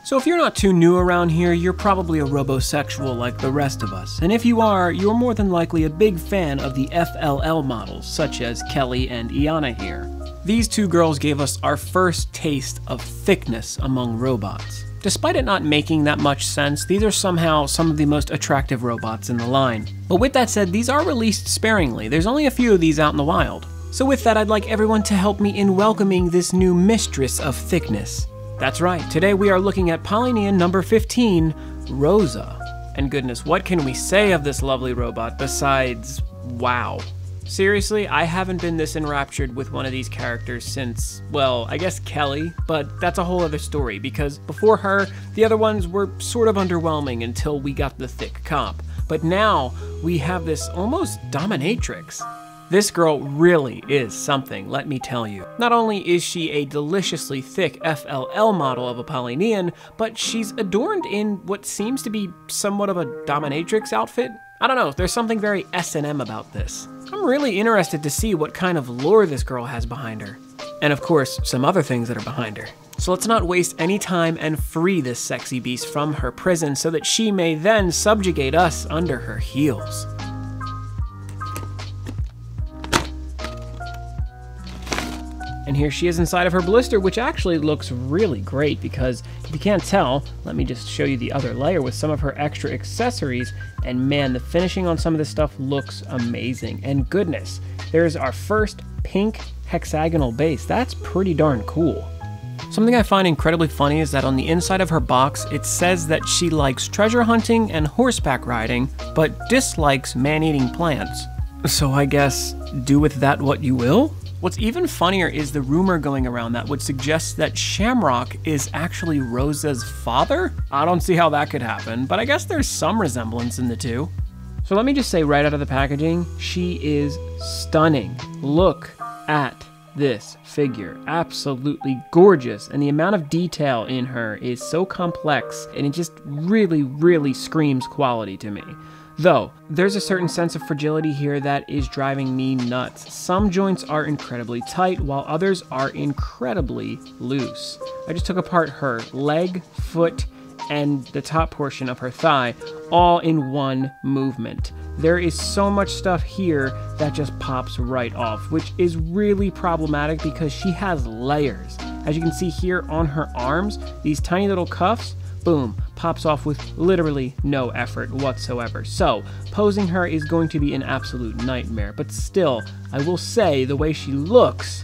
So if you're not too new around here, you're probably a robosexual like the rest of us. And if you are, you're more than likely a big fan of the FLL models, such as Kelly and Iana here. These two girls gave us our first taste of thickness among robots. Despite it not making that much sense, these are somehow some of the most attractive robots in the line. But with that said, these are released sparingly. There's only a few of these out in the wild. So with that, I'd like everyone to help me in welcoming this new mistress of thickness. That's right, today we are looking at Polyneian number 15, Rosa. And goodness, what can we say of this lovely robot besides, wow. Seriously, I haven't been this enraptured with one of these characters since, well, I guess Kelly, but that's a whole other story, because before her, the other ones were sort of underwhelming until we got the thick comp. But now, we have this almost dominatrix. This girl really is something, let me tell you. Not only is she a deliciously thick FLL model of a Polyneian, but she's adorned in what seems to be somewhat of a dominatrix outfit. I don't know, there's something very S&M about this. I'm really interested to see what kind of lore this girl has behind her. And of course, some other things that are behind her. So let's not waste any time and free this sexy beast from her prison so that she may then subjugate us under her heels. And here she is inside of her blister, which actually looks really great because if you can't tell, let me just show you the other layer with some of her extra accessories. And man, the finishing on some of this stuff looks amazing. And goodness, there's our first pink hexagonal base. That's pretty darn cool. Something I find incredibly funny is that on the inside of her box, it says that she likes treasure hunting and horseback riding, but dislikes man-eating plants. So I guess, do with that what you will? What's even funnier is the rumor going around that would suggest that Shamrock is actually Rosa's father? I don't see how that could happen, but I guess there's some resemblance in the two. So let me just say right out of the packaging, she is stunning. Look at this figure. Absolutely gorgeous, and the amount of detail in her is so complex, and it just really, really screams quality to me. Though, there's a certain sense of fragility here that is driving me nuts. Some joints are incredibly tight, while others are incredibly loose. I just took apart her leg, foot, and the top portion of her thigh, all in one movement. There is so much stuff here that just pops right off, which is really problematic because she has layers. As you can see here on her arms, these tiny little cuffs, boom, pops off with literally no effort whatsoever. So, posing her is going to be an absolute nightmare, but still, I will say the way she looks,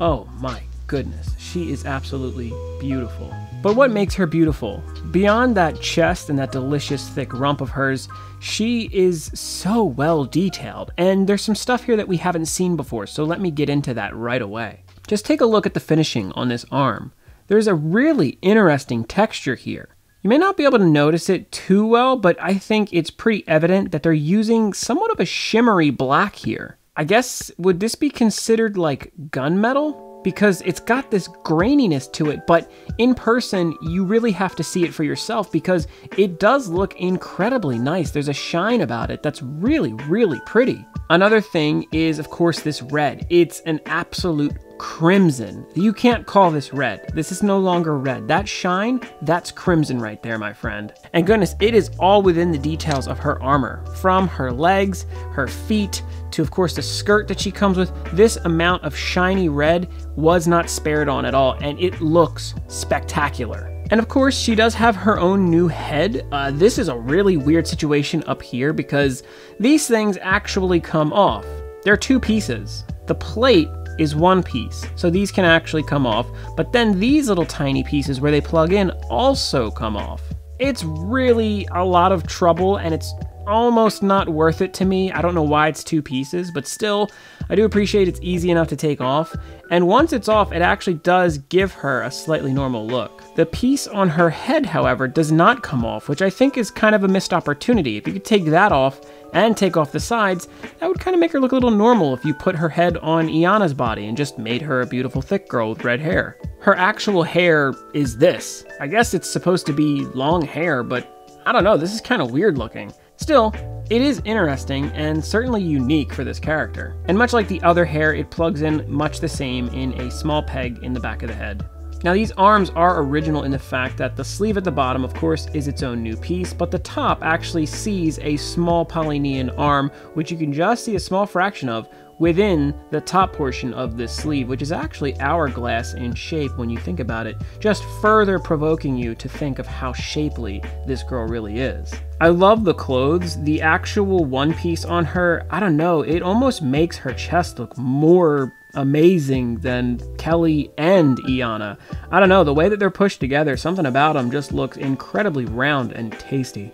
oh my goodness, she is absolutely beautiful. But what makes her beautiful? Beyond that chest and that delicious thick rump of hers, she is so well detailed, and there's some stuff here that we haven't seen before, so let me get into that right away. Just take a look at the finishing on this arm. There's a really interesting texture here. You may not be able to notice it too well, but I think it's pretty evident that they're using somewhat of a shimmery black here. I guess, would this be considered like gunmetal? Because it's got this graininess to it, but in person, you really have to see it for yourself because it does look incredibly nice. There's a shine about it that's really, really pretty. Another thing is, of course, this red. It's an absolute crimson. You can't call this red. This is no longer red. That shine, that's crimson right there, my friend. And goodness, it is all within the details of her armor. From her legs, her feet, to of course the skirt that she comes with. This amount of shiny red was not spared on at all, and it looks spectacular. And of course, she does have her own new head. This is a really weird situation up here because these things actually come off. They're two pieces. The plate is one piece, so these can actually come off, but then these little tiny pieces where they plug in also come off. It's really a lot of trouble, and it's almost not worth it to me. I don't know why it's two pieces, but still, I do appreciate it's easy enough to take off. And once it's off, it actually does give her a slightly normal look. The piece on her head, however, does not come off, which I think is kind of a missed opportunity. If you could take that off and take off the sides, that would kind of make her look a little normal if you put her head on Iana's body and just made her a beautiful thick girl with red hair. Her actual hair is this. I guess it's supposed to be long hair, but I don't know, this is kind of weird looking. Still, it is interesting and certainly unique for this character. And much like the other hair, it plugs in much the same in a small peg in the back of the head. Now these arms are original in the fact that the sleeve at the bottom, of course, is its own new piece, but the top actually sees a small Polynean arm, which you can just see a small fraction of within the top portion of this sleeve, which is actually hourglass in shape when you think about it, just further provoking you to think of how shapely this girl really is. I love the clothes. The actual one piece on her, I don't know, it almost makes her chest look more amazing than Kelly and Iana. I don't know, the way that they're pushed together, something about them just looks incredibly round and tasty.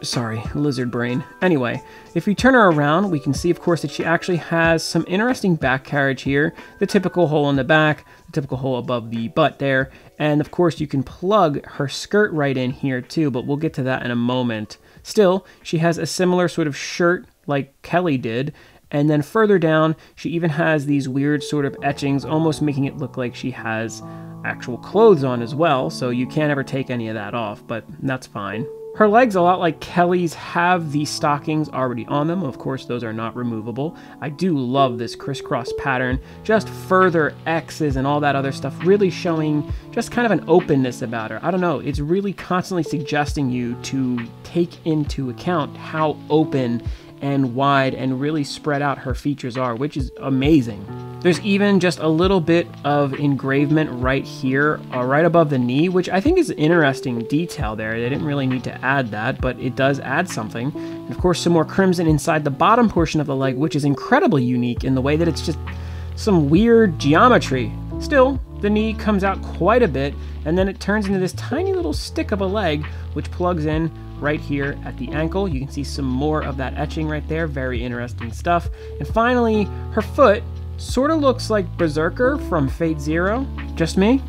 Sorry, lizard brain. Anyway, if we turn her around, we can see, of course, that she actually has some interesting back carriage here. The typical hole in the back, the typical hole above the butt there, and of course you can plug her skirt right in here too, but we'll get to that in a moment. Still, she has a similar sort of shirt like Kelly did, and then further down, she even has these weird sort of etchings, almost making it look like she has actual clothes on as well, so you can't ever take any of that off, but that's fine. Her legs, a lot like Kelly's, have these stockings already on them. Of course, those are not removable. I do love this crisscross pattern, just further X's and all that other stuff, really showing just kind of an openness about her. I don't know, it's really constantly suggesting you to take into account how open and wide and really spread out her features are, which is amazing. There's even just a little bit of engravement right here, right above the knee, which I think is an interesting detail there. They didn't really need to add that, but it does add something. And of course, some more crimson inside the bottom portion of the leg, which is incredibly unique in the way that it's just some weird geometry. Still, the knee comes out quite a bit, and then it turns into this tiny little stick of a leg, which plugs in right here at the ankle. You can see some more of that etching right there. Very interesting stuff. And finally, her foot sort of looks like Berserker from Fate Zero. Just me?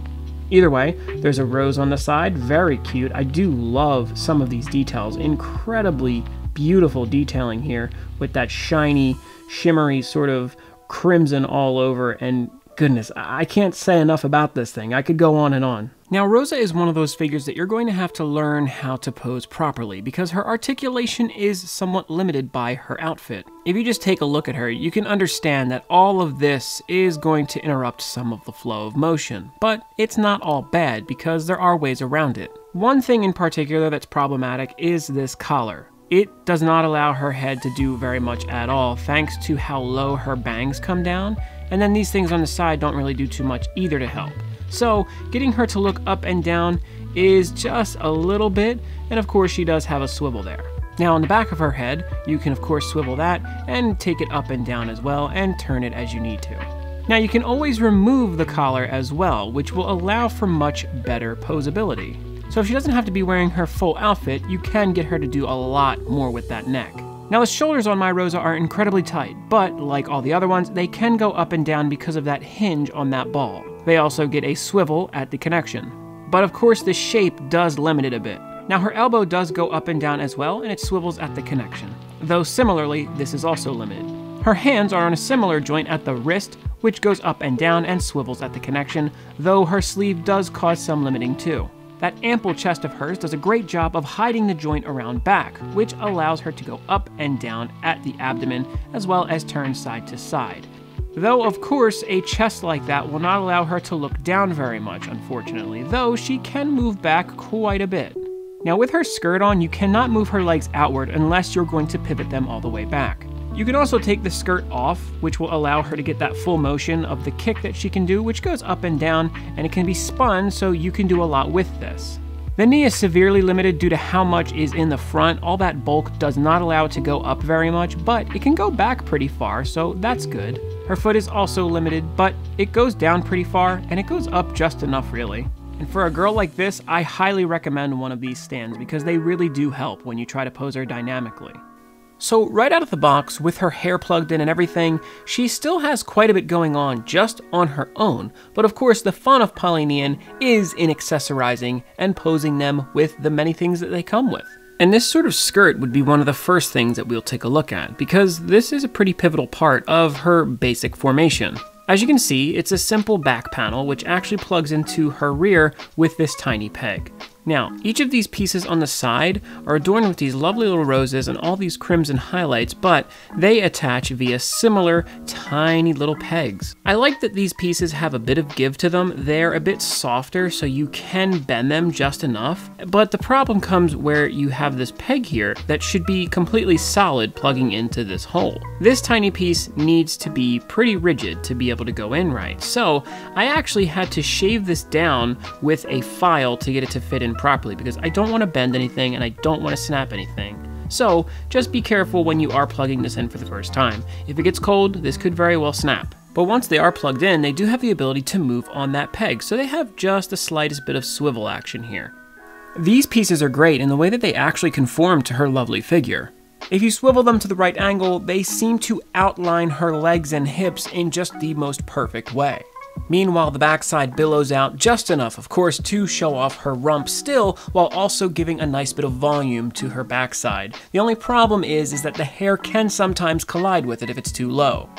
Either way, there's a rose on the side. Very cute. I do love some of these details. Incredibly beautiful detailing here with that shiny, shimmery sort of crimson all over, and goodness, I can't say enough about this thing. I could go on and on. Now, Rosa is one of those figures that you're going to have to learn how to pose properly because her articulation is somewhat limited by her outfit. If you just take a look at her, you can understand that all of this is going to interrupt some of the flow of motion, but it's not all bad because there are ways around it. One thing in particular that's problematic is this collar. It does not allow her head to do very much at all thanks to how low her bangs come down, and then these things on the side don't really do too much either to help. So getting her to look up and down is just a little bit, and of course she does have a swivel there. Now on the back of her head, you can of course swivel that and take it up and down as well and turn it as you need to. Now you can always remove the collar as well, which will allow for much better posability. So if she doesn't have to be wearing her full outfit, you can get her to do a lot more with that neck. Now the shoulders on my Rosa are incredibly tight, but like all the other ones, they can go up and down because of that hinge on that ball. They also get a swivel at the connection. But of course the shape does limit it a bit. Now her elbow does go up and down as well, and it swivels at the connection. Though similarly, this is also limited. Her hands are on a similar joint at the wrist, which goes up and down and swivels at the connection, though her sleeve does cause some limiting too. That ample chest of hers does a great job of hiding the joint around back, which allows her to go up and down at the abdomen, as well as turn side to side. Though, of course, a chest like that will not allow her to look down very much, unfortunately, though she can move back quite a bit. Now, with her skirt on, you cannot move her legs outward unless you're going to pivot them all the way back. You can also take the skirt off, which will allow her to get that full motion of the kick that she can do, which goes up and down, and it can be spun, so you can do a lot with this. The knee is severely limited due to how much is in the front. All that bulk does not allow it to go up very much, but it can go back pretty far, so that's good. Her foot is also limited, but it goes down pretty far, and it goes up just enough, really. And for a girl like this, I highly recommend one of these stands because they really do help when you try to pose her dynamically. So right out of the box, with her hair plugged in and everything, she still has quite a bit going on just on her own, but of course the fun of Polynean is in accessorizing and posing them with the many things that they come with. And this sort of skirt would be one of the first things that we'll take a look at, because this is a pretty pivotal part of her basic formation. As you can see, it's a simple back panel which actually plugs into her rear with this tiny peg. Now, each of these pieces on the side are adorned with these lovely little roses and all these crimson highlights, but they attach via similar tiny little pegs. I like that these pieces have a bit of give to them. They're a bit softer, so you can bend them just enough, but the problem comes where you have this peg here that should be completely solid plugging into this hole. This tiny piece needs to be pretty rigid to be able to go in right, so I actually had to shave this down with a file to get it to fit in properly because I don't want to bend anything and I don't want to snap anything. So just be careful when you are plugging this in for the first time. If it gets cold, this could very well snap. But once they are plugged in, they do have the ability to move on that peg, so they have just the slightest bit of swivel action here. These pieces are great in the way that they actually conform to her lovely figure. If you swivel them to the right angle, they seem to outline her legs and hips in just the most perfect way. Meanwhile, the backside billows out just enough, of course, to show off her rump still, while also giving a nice bit of volume to her backside. The only problem is that the hair can sometimes collide with it if it's too low.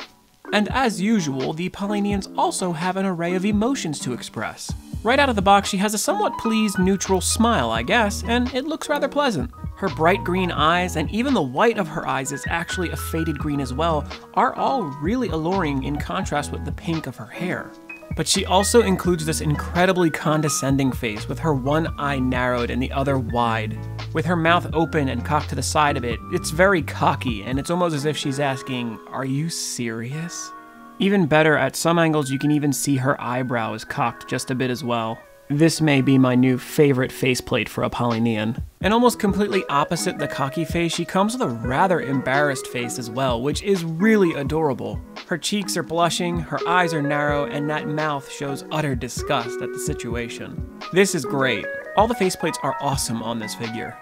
And as usual, the Polynians also have an array of emotions to express. Right out of the box, she has a somewhat pleased, neutral smile, I guess, and it looks rather pleasant. Her bright green eyes, and even the white of her eyes is actually a faded green as well, are all really alluring in contrast with the pink of her hair. But she also includes this incredibly condescending face with her one eye narrowed and the other wide. With her mouth open and cocked to the side of it, it's very cocky, and it's almost as if she's asking, "Are you serious?" Even better, at some angles you can even see her eyebrow is cocked just a bit as well. This may be my new favorite faceplate for a Polynian. And almost completely opposite the cocky face, she comes with a rather embarrassed face as well, which is really adorable. Her cheeks are blushing, her eyes are narrow, and that mouth shows utter disgust at the situation. This is great. All the faceplates are awesome on this figure.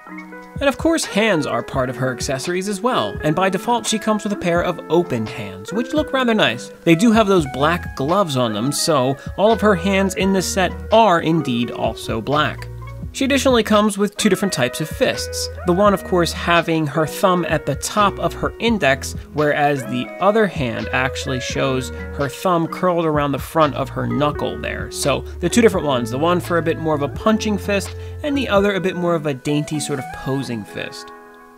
And of course, hands are part of her accessories as well, and by default she comes with a pair of open hands, which look rather nice. They do have those black gloves on them, so all of her hands in this set are indeed also black. She additionally comes with two different types of fists. The one, of course, having her thumb at the top of her index, whereas the other hand actually shows her thumb curled around the front of her knuckle there. So the two different ones, the one for a bit more of a punching fist, and the other a bit more of a dainty sort of posing fist.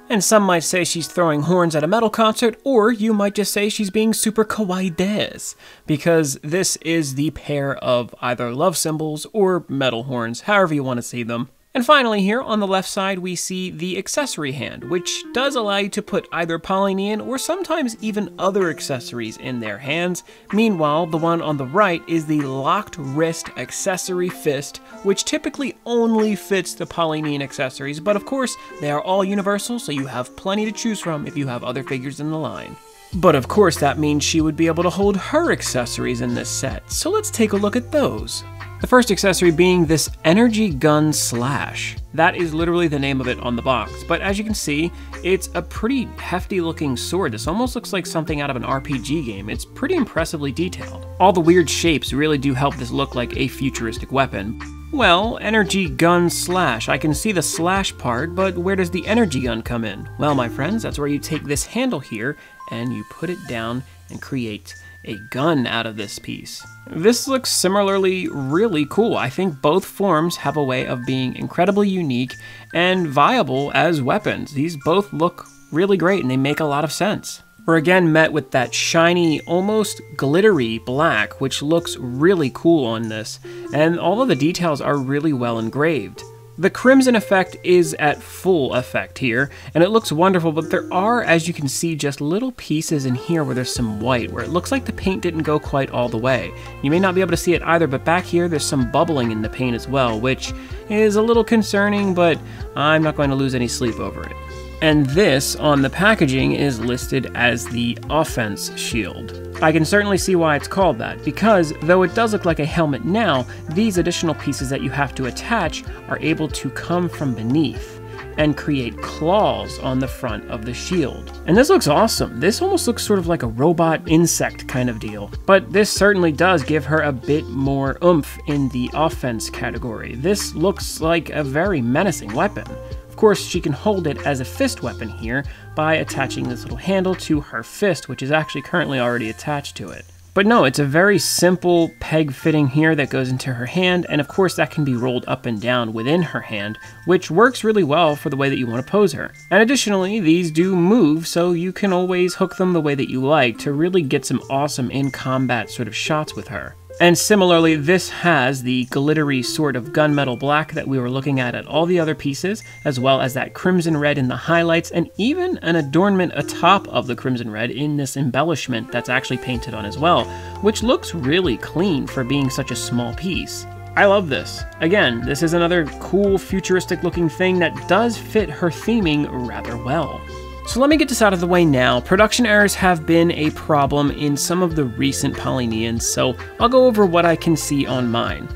And some might say she's throwing horns at a metal concert, or you might just say she's being super kawaii des, because this is the pair of either love symbols or metal horns, however you want to see them. And finally here on the left side we see the accessory hand, which does allow you to put either Polynian or sometimes even other accessories in their hands. Meanwhile, the one on the right is the locked wrist accessory fist, which typically only fits the Polynian accessories, but of course they are all universal, so you have plenty to choose from if you have other figures in the line. But of course that means she would be able to hold her accessories in this set, so let's take a look at those. The first accessory being this Energy Gun Slash. That is literally the name of it on the box, but as you can see, it's a pretty hefty looking sword. This almost looks like something out of an RPG game. It's pretty impressively detailed. All the weird shapes really do help this look like a futuristic weapon. Well, Energy Gun Slash. I can see the slash part, but where does the energy gun come in? Well, my friends, that's where you take this handle here and you put it down and create a gun out of this piece. This looks similarly really cool. I think both forms have a way of being incredibly unique and viable as weapons. These both look really great and they make a lot of sense. We're again met with that shiny, almost glittery black, which looks really cool on this, and all of the details are really well engraved. The crimson effect is at full effect here, and it looks wonderful, but there are, as you can see, just little pieces in here where there's some white, where it looks like the paint didn't go quite all the way. You may not be able to see it either, but back here there's some bubbling in the paint as well, which is a little concerning, but I'm not going to lose any sleep over it. And this, on the packaging, is listed as the offense shield. I can certainly see why it's called that, because though it does look like a helmet now, these additional pieces that you have to attach are able to come from beneath and create claws on the front of the shield. And this looks awesome. This almost looks sort of like a robot insect kind of deal. But this certainly does give her a bit more oomph in the offense category. This looks like a very menacing weapon. Of course, she can hold it as a fist weapon here by attaching this little handle to her fist, which is actually currently already attached to it. But no, it's a very simple peg fitting here that goes into her hand, and of course that can be rolled up and down within her hand, which works really well for the way that you want to pose her. And additionally, these do move, so you can always hook them the way that you like to really get some awesome in-combat sort of shots with her. And similarly, this has the glittery sort of gunmetal black that we were looking at all the other pieces, as well as that crimson red in the highlights, and even an adornment atop of the crimson red in this embellishment that's actually painted on as well, which looks really clean for being such a small piece. I love this. Again, this is another cool futuristic looking thing that does fit her theming rather well. So let me get this out of the way now. Production errors have been a problem in some of the recent Polyneans, so I'll go over what I can see on mine.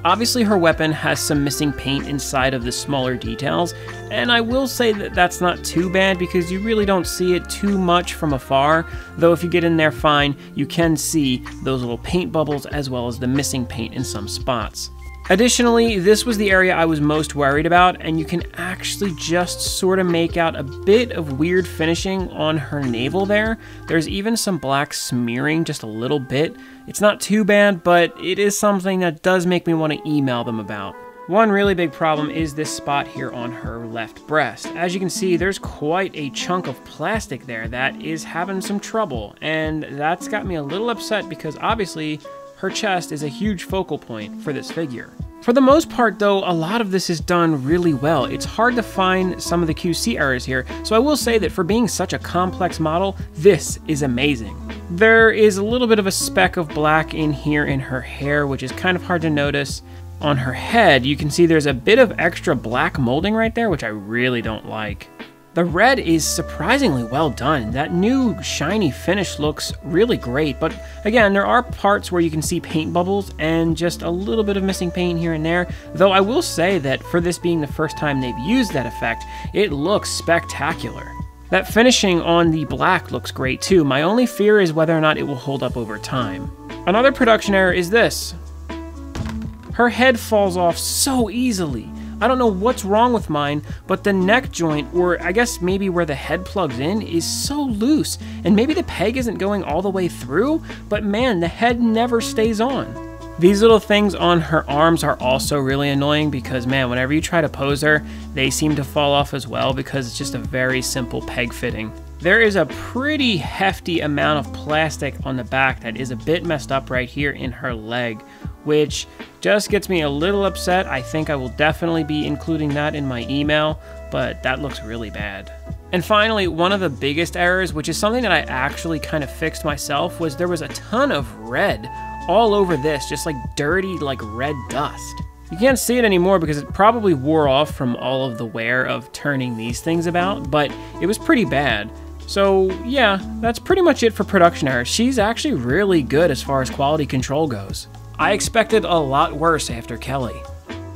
Obviously her weapon has some missing paint inside of the smaller details, and I will say that that's not too bad because you really don't see it too much from afar, though if you get in there fine, you can see those little paint bubbles as well as the missing paint in some spots. Additionally, this was the area I was most worried about, and you can actually just sort of make out a bit of weird finishing on her navel there. There's even some black smearing just a little bit. It's not too bad, but it is something that does make me want to email them about. One really big problem is this spot here on her left breast. As you can see, there's quite a chunk of plastic there that is having some trouble, and that's got me a little upset because obviously her chest is a huge focal point for this figure. For the most part though, a lot of this is done really well. It's hard to find some of the QC errors here, so I will say that for being such a complex model, this is amazing. There is a little bit of a speck of black in here in her hair, which is kind of hard to notice. On her head, you can see there's a bit of extra black molding right there, which I really don't like. The red is surprisingly well done. That new shiny finish looks really great, but again, there are parts where you can see paint bubbles and just a little bit of missing paint here and there, though I will say that for this being the first time they've used that effect, it looks spectacular. That finishing on the black looks great too. My only fear is whether or not it will hold up over time. Another production error is this. Her head falls off so easily. I don't know what's wrong with mine, but the neck joint, or I guess maybe where the head plugs in, is so loose. And maybe the peg isn't going all the way through, but man, the head never stays on. These little things on her arms are also really annoying because man, whenever you try to pose her, they seem to fall off as well because it's just a very simple peg fitting. There is a pretty hefty amount of plastic on the back that is a bit messed up right here in her leg, which just gets me a little upset. I think I will definitely be including that in my email, but that looks really bad. And finally, one of the biggest errors, which is something that I actually kind of fixed myself, was there was a ton of red all over this, just like dirty, like red dust. You can't see it anymore because it probably wore off from all of the wear of turning these things about, but it was pretty bad. So yeah, that's pretty much it for production errors. She's actually really good as far as quality control goes. I expected a lot worse after Kelly.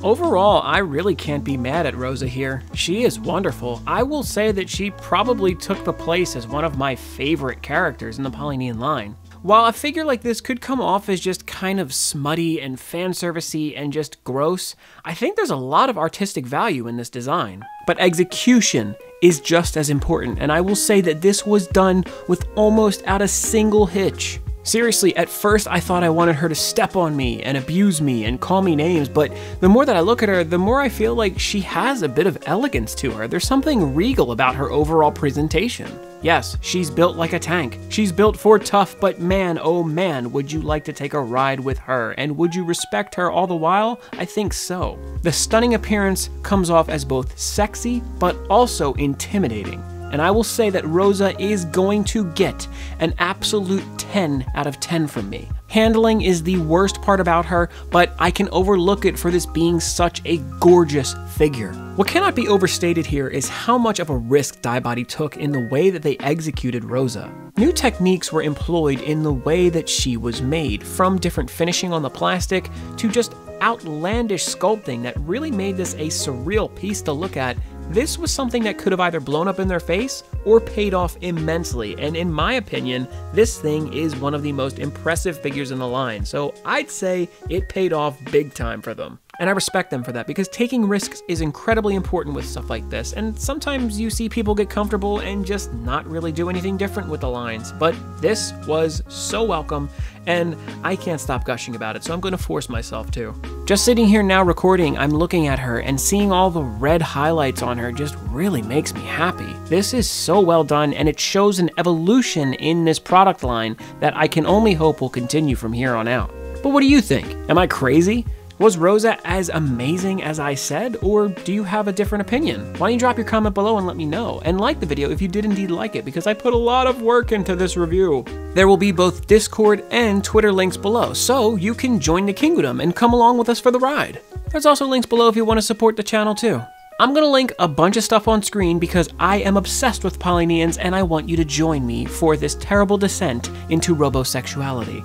Overall, I really can't be mad at Rosa here. She is wonderful. I will say that she probably took the place as one of my favorite characters in the Polynean line. While a figure like this could come off as just kind of smutty and fan servicey and just gross, I think there's a lot of artistic value in this design. But execution is just as important, and I will say that this was done with almost out a single hitch. Seriously, at first I thought I wanted her to step on me and abuse me and call me names, but the more that I look at her, the more I feel like she has a bit of elegance to her. There's something regal about her overall presentation. Yes, she's built like a tank. She's built for tough, but man, oh man, would you like to take a ride with her? And would you respect her all the while? I think so. The stunning appearance comes off as both sexy, but also intimidating. And I will say that Rosa is going to get an absolute 10 out of 10 from me. Handling is the worst part about her, but I can overlook it for this being such a gorgeous figure. What cannot be overstated here is how much of a risk Dye-Body took in the way that they executed Rosa. New techniques were employed in the way that she was made, from different finishing on the plastic to just outlandish sculpting that really made this a surreal piece to look at. This was something that could have either blown up in their face or paid off immensely, and in my opinion, this thing is one of the most impressive figures in the line, so I'd say it paid off big time for them. And I respect them for that, because taking risks is incredibly important with stuff like this, and sometimes you see people get comfortable and just not really do anything different with the lines, but this was so welcome, and I can't stop gushing about it, so I'm going to force myself to. Just sitting here now recording, I'm looking at her, and seeing all the red highlights on her just really makes me happy. This is so well done, and it shows an evolution in this product line that I can only hope will continue from here on out. But what do you think? Am I crazy? Was Rosa as amazing as I said, or do you have a different opinion? Why don't you drop your comment below and let me know, and like the video if you did indeed like it, because I put a lot of work into this review. There will be both Discord and Twitter links below, so you can join the Kingdom and come along with us for the ride. There's also links below if you want to support the channel too. I'm gonna link a bunch of stuff on screen because I am obsessed with Polyneans and I want you to join me for this terrible descent into robosexuality.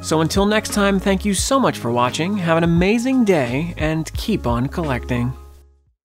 So until next time, thank you so much for watching, have an amazing day, and keep on collecting.